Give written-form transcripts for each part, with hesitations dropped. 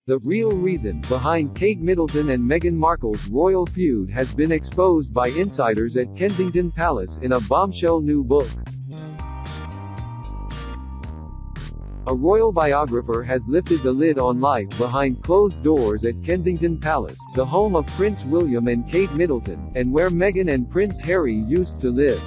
The real reason behind Kate Middleton and Meghan Markle's royal feud has been exposed by insiders at Kensington Palace in a bombshell new book. A royal biographer has lifted the lid on life behind closed doors at Kensington Palace, the home of Prince William and Kate Middleton, and where Meghan and Prince Harry used to live.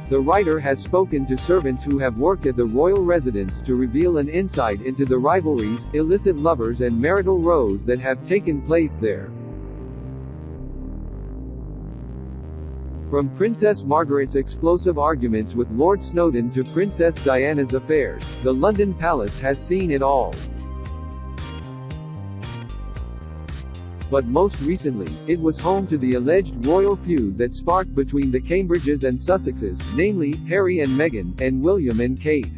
The writer has spoken to servants who have worked at the royal residence to reveal an insight into the rivalries, illicit lovers and marital rows that have taken place there. From Princess Margaret's explosive arguments with Lord Snowdon to Princess Diana's affairs, the London palace has seen it all. But most recently, it was home to the alleged royal feud that sparked between the Cambridges and Sussexes, namely, Harry and Meghan, and William and Kate.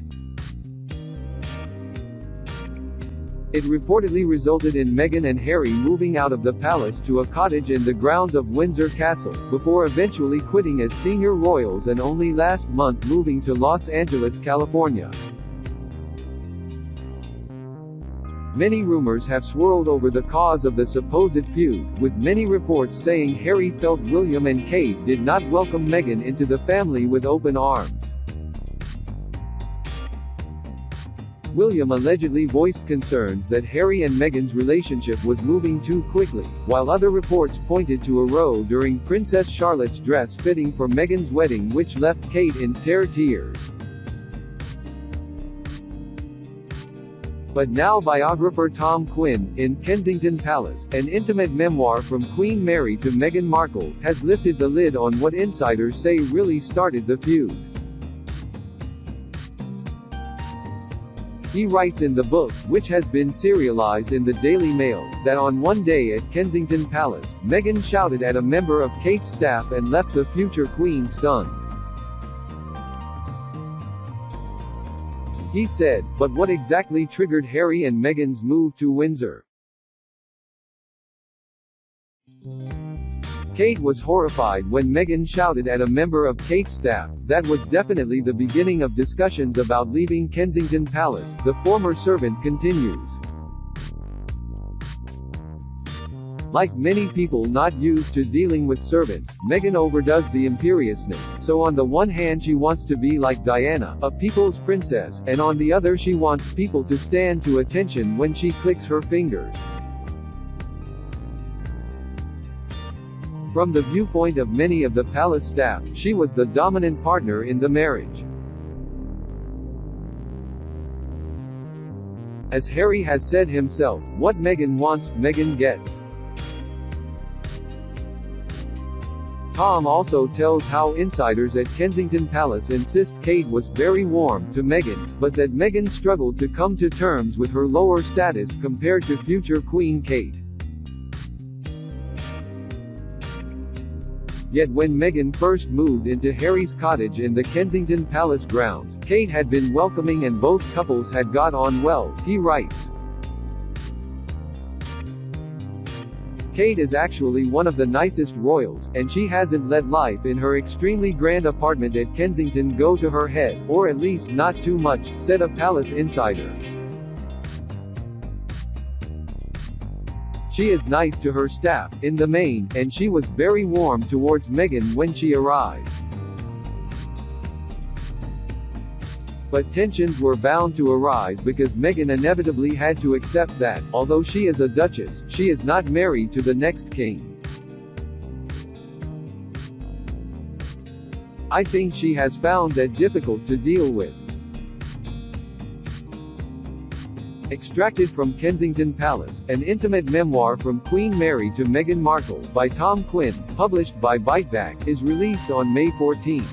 It reportedly resulted in Meghan and Harry moving out of the palace to a cottage in the grounds of Windsor Castle, before eventually quitting as senior royals and only last month moving to Los Angeles, California. Many rumors have swirled over the cause of the supposed feud, with many reports saying Harry felt William and Kate did not welcome Meghan into the family with open arms. William allegedly voiced concerns that Harry and Meghan's relationship was moving too quickly, while other reports pointed to a row during Princess Charlotte's dress fitting for Meghan's wedding which left Kate in tears. But now biographer Tom Quinn, in Kensington Palace, an intimate memoir from Queen Mary to Meghan Markle, has lifted the lid on what insiders say really started the feud. He writes in the book, which has been serialized in the Daily Mail, that on one day at Kensington Palace, Meghan shouted at a member of Kate's staff and left the future queen stunned. He said, but what exactly triggered Harry and Meghan's move to Windsor? Kate was horrified when Meghan shouted at a member of Kate's staff. That was definitely the beginning of discussions about leaving Kensington Palace, the former servant continues. Like many people not used to dealing with servants, Meghan overdoes the imperiousness, so on the one hand she wants to be like Diana, a people's princess, and on the other she wants people to stand to attention when she clicks her fingers. From the viewpoint of many of the palace staff, she was the dominant partner in the marriage. As Harry has said himself, what Meghan wants, Meghan gets. Tom also tells how insiders at Kensington Palace insist Kate was very warm to Meghan, but that Meghan struggled to come to terms with her lower status compared to future Queen Kate. Yet when Meghan first moved into Harry's cottage in the Kensington Palace grounds, Kate had been welcoming and both couples had got on well, he writes. Kate is actually one of the nicest royals, and she hasn't let life in her extremely grand apartment at Kensington go to her head, or at least not too much, said a palace insider. She is nice to her staff, in the main, and she was very warm towards Meghan when she arrived. But tensions were bound to arise because Meghan inevitably had to accept that, although she is a duchess, she is not married to the next king. I think she has found that difficult to deal with. Extracted from Kensington Palace, an intimate memoir from Queen Mary to Meghan Markle, by Tom Quinn, published by Biteback, is released on May 14.